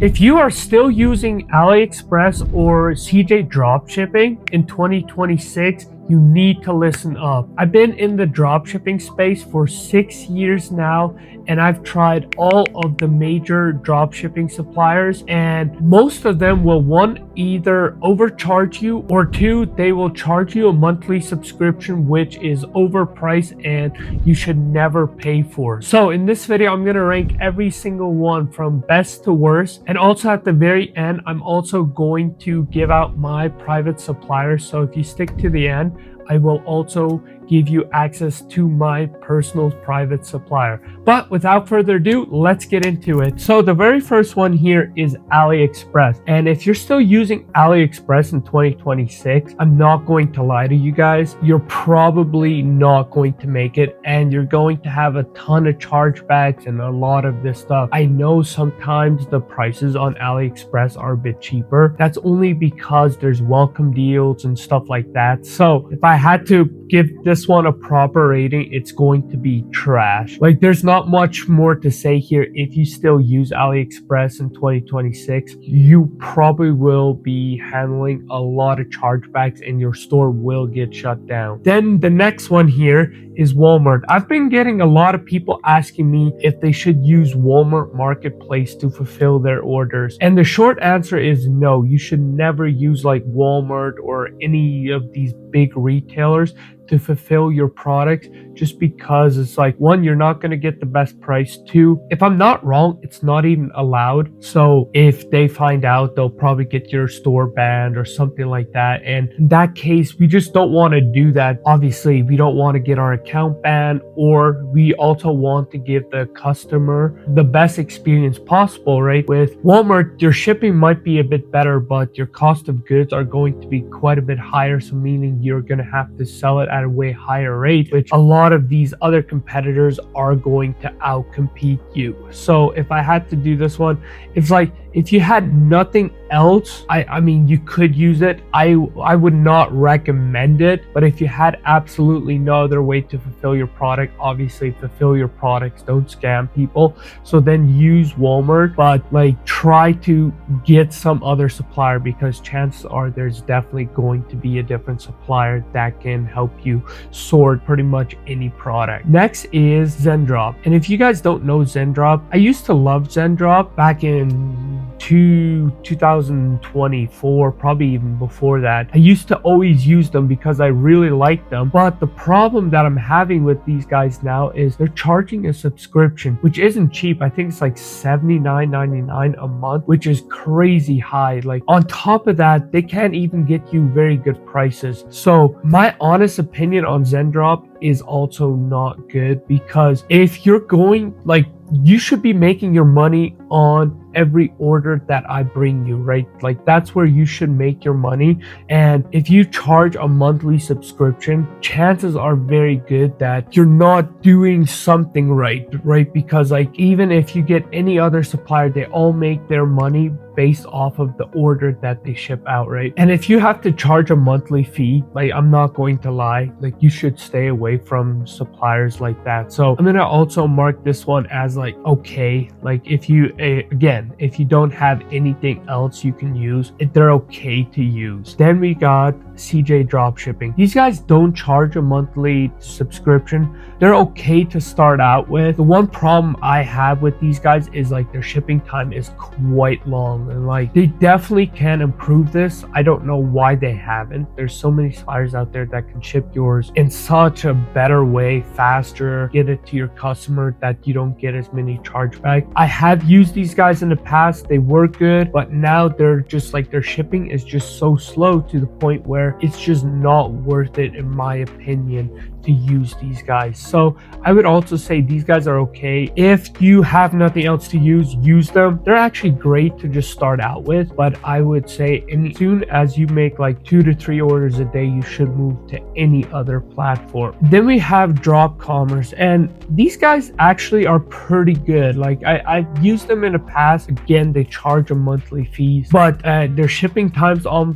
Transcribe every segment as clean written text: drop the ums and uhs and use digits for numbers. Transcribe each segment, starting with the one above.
If you are still using AliExpress or CJ Dropshipping in 2026, you need to listen up. I've been in the dropshipping space for 6 years now, and I've tried all of the major dropshipping suppliers, and most of them will, one, either overcharge you, or two, they will charge you a monthly subscription which is overpriced and you should never pay for. So in this video, I'm going to rank every single one from best to worst, and also at the very end, I'm also going to give out my private supplier. So if you stick to the end, I will also give you access to my personal private supplier. But without further ado, let's get into it. So the very first one here is AliExpress. And if you're still using AliExpress in 2026, I'm not going to lie to you guys, you're probably not going to make it, and you're going to have a ton of chargebacks and a lot of this stuff. I know sometimes the prices on AliExpress are a bit cheaper. That's only because there's welcome deals and stuff like that. So if I had to give this one a proper rating, it's going to be trash. Like, there's not much more to say here. If you still use AliExpress in 2026, you probably will be handling a lot of chargebacks and your store will get shut down. Then the next one here is Walmart. I've been getting a lot of people asking me if they should use Walmart Marketplace to fulfill their orders. And the short answer is no. You should never use like Walmart or any of these big retailers to fulfill your products, just because it's like, one, you're not going to get the best price. Two, if I'm not wrong, it's not even allowed. So if they find out, they'll probably get your store banned or something like that. And in that case, we just don't want to do that. Obviously, we don't want to get our account banned, or we also want to give the customer the best experience possible, right? With Walmart, your shipping might be a bit better, but your cost of goods are going to be quite a bit higher. So meaning you're going to have to sell it at a way higher rate, which a lot of these other competitors are going to outcompete you. So if I had to do this one, it's like, if you had nothing else, I mean, you could use it. I would not recommend it, but if you had absolutely no other way to fulfill your product, obviously fulfill your products, don't scam people. So then use Walmart, but like, try to get some other supplier, because chances are there's definitely going to be a different supplier that can help you sort pretty much any product. Next is Zendrop. And if you guys don't know Zendrop, I used to love Zendrop back in 2024, probably even before that. I used to always use them because I really liked them. But the problem that I'm having with these guys now is they're charging a subscription, which isn't cheap. I think it's like $79.99 a month, which is crazy high. Like, on top of that, they can't even get you very good prices. So my honest opinion on Zendrop is also not good, because if you're going, like, you should be making your money on every order that I bring you, right? Like, that's where you should make your money. And if you charge a monthly subscription, chances are very good that you're not doing something right? Because like, even if you get any other supplier, they all make their money based off of the order that they ship out, right? And if you have to charge a monthly fee, like, I'm not going to lie, like, you should stay away from suppliers like that. So I'm gonna also mark this one as like, okay, like, if you again, if you don't have anything else you can use, they're okay to use. Then we got CJ Dropshipping. These guys don't charge a monthly subscription. They're okay to start out with. The one problem I have with these guys is like, their shipping time is quite long, and like, they definitely can improve this. I don't know why they haven't. There's so many suppliers out there that can ship yours in such a better way, faster, get it to your customer, that you don't get as many chargebacks. I have used these guys in the past. They were good, but now they're just like, their shipping is just so slow to the point where it's just not worth it, in my opinion, to use these guys. So I would also say these guys are okay. If you have nothing else to use them. They're actually great to just start out with, but I would say as soon as you make like 2 to 3 orders a day, you should move to any other platform. Then we have Drop Commerce, and these guys actually are pretty good. Like, I've used them in the past. Again, they charge a monthly fees, but their shipping times are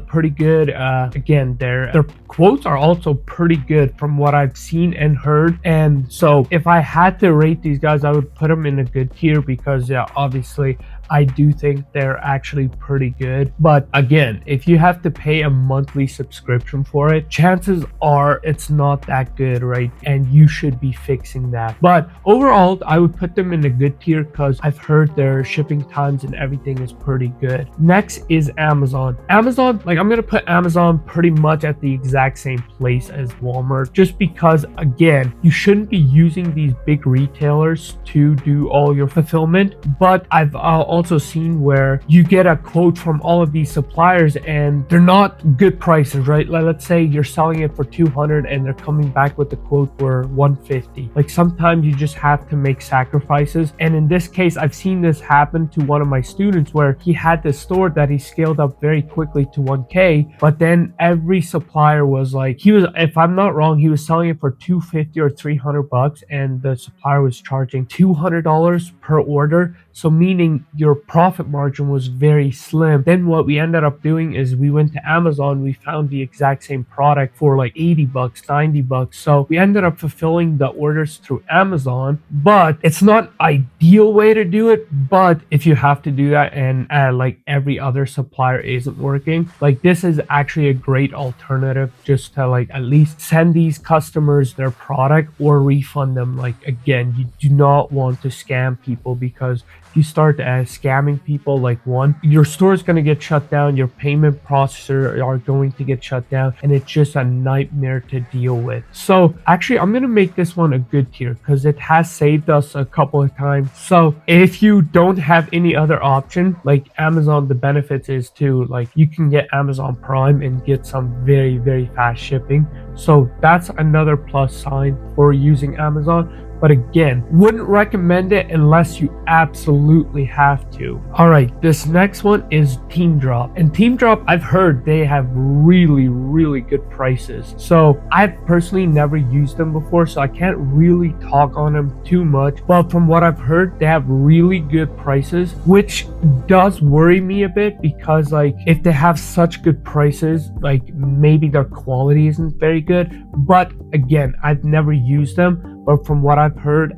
pretty good. Again, their quotes are also pretty good from what I've seen and heard. And so if I had to rate these guys, I would put them in a good tier, because yeah, obviously I do think they're actually pretty good. But again, if you have to pay a monthly subscription for it, chances are it's not that good, right? And you should be fixing that. But overall, I would put them in a good tier because I've heard their shipping times and everything is pretty good. Next is Amazon. Amazon, like I'm gonna put Amazon pretty much at the exact same place as Walmart, just because again, you shouldn't be using these big retailers to do all your fulfillment. But I've also seen where you get a quote from all of these suppliers and they're not good prices, right? Like, let's say you're selling it for 200 and they're coming back with the quote for 150. Like sometimes you just have to make sacrifices. And in this case, I've seen this happen to one of my students where he had this store that he scaled up very quickly to 1K, but then every supplier was like, he was, if I'm not wrong, he was selling it for 250 or 300 bucks and the supplier was charging $200 per order. So meaning your profit margin was very slim. Then what we ended up doing is we went to Amazon, we found the exact same product for like 80 bucks, 90 bucks. So we ended up fulfilling the orders through Amazon, but it's not ideal way to do it. But if you have to do that and like every other supplier isn't working, like this is actually a great alternative just to like at least send these customers their product or refund them. Like again, you do not want to scam people, because if you start scamming people, like one, your store is going to get shut down, your payment processor are going to get shut down, and it's just a nightmare to deal with. So actually, I'm going to make this one a good tier because it has saved us a couple of times. So if you don't have any other option, like Amazon, the benefits is to like you can get Amazon Prime and get some very, very fast shipping. So that's another plus sign for using Amazon. But again, wouldn't recommend it unless you absolutely have to. All right, this next one is Zendrop. And Zendrop, I've heard they have really, really good prices. So I've personally never used them before, so I can't really talk on them too much. But from what I've heard, they have really good prices, which does worry me a bit because like if they have such good prices, like maybe their quality isn't very good. But again, I've never used them. But from what I've heard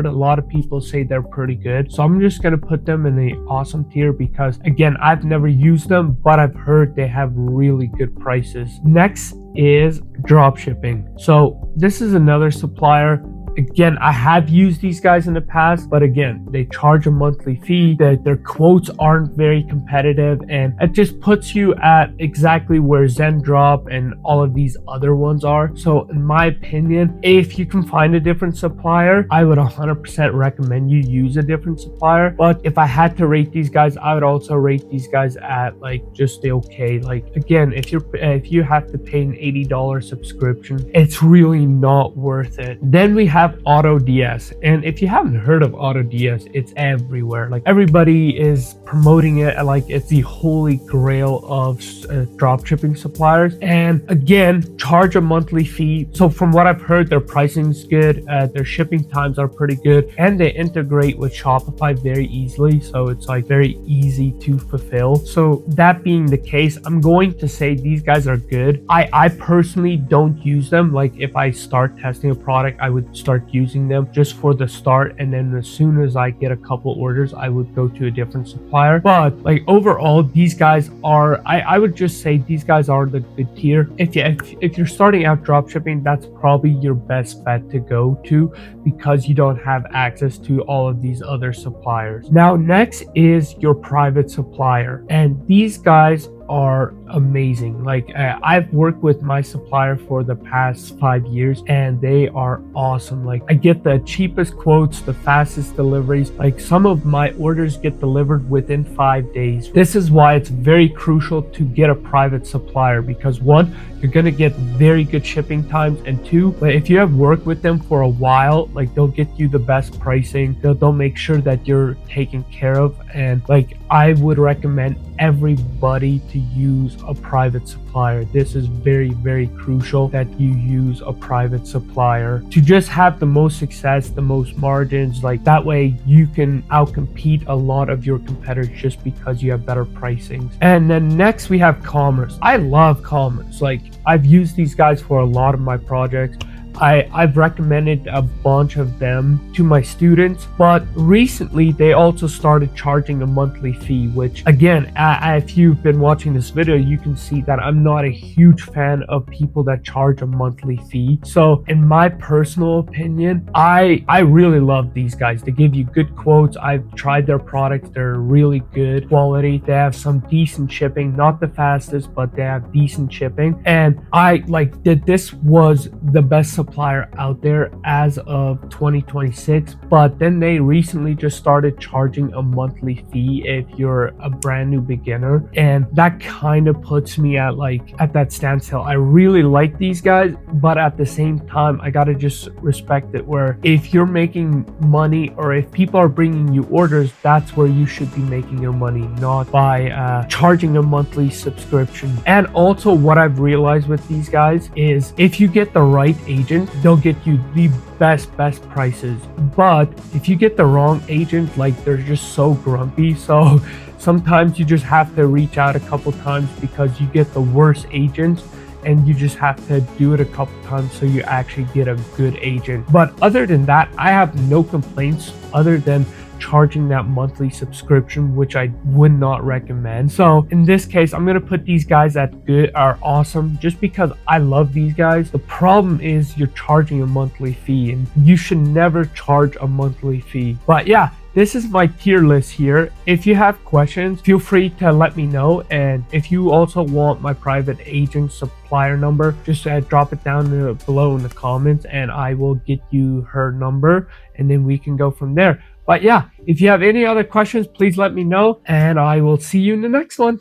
a lot of people say they're pretty good. So I'm just going to put them in the awesome tier because, again, I've never used them, but I've heard they have really good prices. Next is Dropshipping. So this is another supplier. Again, I have used these guys in the past, but again, they charge a monthly fee, that their quotes aren't very competitive, and it just puts you at exactly where Zendrop and all of these other ones are. So in my opinion, if you can find a different supplier, I would 100% recommend you use a different supplier. But if I had to rate these guys, I would also rate these guys at like just the okay. Like again, if you have to pay an $80 subscription, it's really not worth it. Then we have AutoDS, and if you haven't heard of AutoDS, it's everywhere. Like everybody is promoting it like it's the holy grail of dropshipping suppliers. And again, charge a monthly fee. So from what I've heard, their pricing's good, their shipping times are pretty good, and they integrate with Shopify very easily, so it's like very easy to fulfill. So that being the case, I'm going to say these guys are good. I personally don't use them. Like if I start testing a product, I would start using them just for the start, and then as soon as I get a couple orders, I would go to a different supplier. But like overall, these guys are, I would just say these guys are the good tier. If you're starting out dropshipping, that's probably your best bet to go to because you don't have access to all of these other suppliers. Now next is your private supplier, and these guys are amazing. Like I've worked with my supplier for the past 5 years and they are awesome. Like I get the cheapest quotes, the fastest deliveries. Like some of my orders get delivered within 5 days. This is why it's very crucial to get a private supplier, because one, you're going to get very good shipping times, and two, but if you have worked with them for a while, like they'll get you the best pricing. They'll make sure that you're taken care of. And like I would recommend everybody to use a private supplier. This is very, very crucial that you use a private supplier to just have the most success, the most margins. Like that way you can outcompete a lot of your competitors just because you have better pricings. And then next we have Commerce. I love Commerce. Like I've used these guys for a lot of my projects. I've recommended a bunch of them to my students, but recently they also started charging a monthly fee, which again, if you've been watching this video, you can see that I'm not a huge fan of people that charge a monthly fee. So in my personal opinion, I really love these guys. They give you good quotes. I've tried their products. They're really good quality. They have some decent shipping, not the fastest, but they have decent shipping. And I like that this was the best supplier out there as of 2026, but then they recently just started charging a monthly fee if you're a brand new beginner, and that kind of puts me at that standstill. I really like these guys, but at the same time I gotta just respect it, where if you're making money or if people are bringing you orders, that's where you should be making your money, not by charging a monthly subscription. And also what I've realized with these guys is if you get the right agent, they'll get you the best prices. But if you get the wrong agent, like they're just so grumpy, so sometimes you just have to reach out a couple times because you get the worst agents, and you just have to do it a couple times so you actually get a good agent. But other than that, I have no complaints other than charging that monthly subscription, which I would not recommend. So in this case, I'm gonna put these guys at good or awesome just because I love these guys. The problem is you're charging a monthly fee, and you should never charge a monthly fee. But yeah, this is my tier list here. If you have questions, feel free to let me know. And if you also want my private agent supplier number, just drop it down below in the comments and I will get you her number, and then we can go from there. But yeah, if you have any other questions, please let me know, and I will see you in the next one.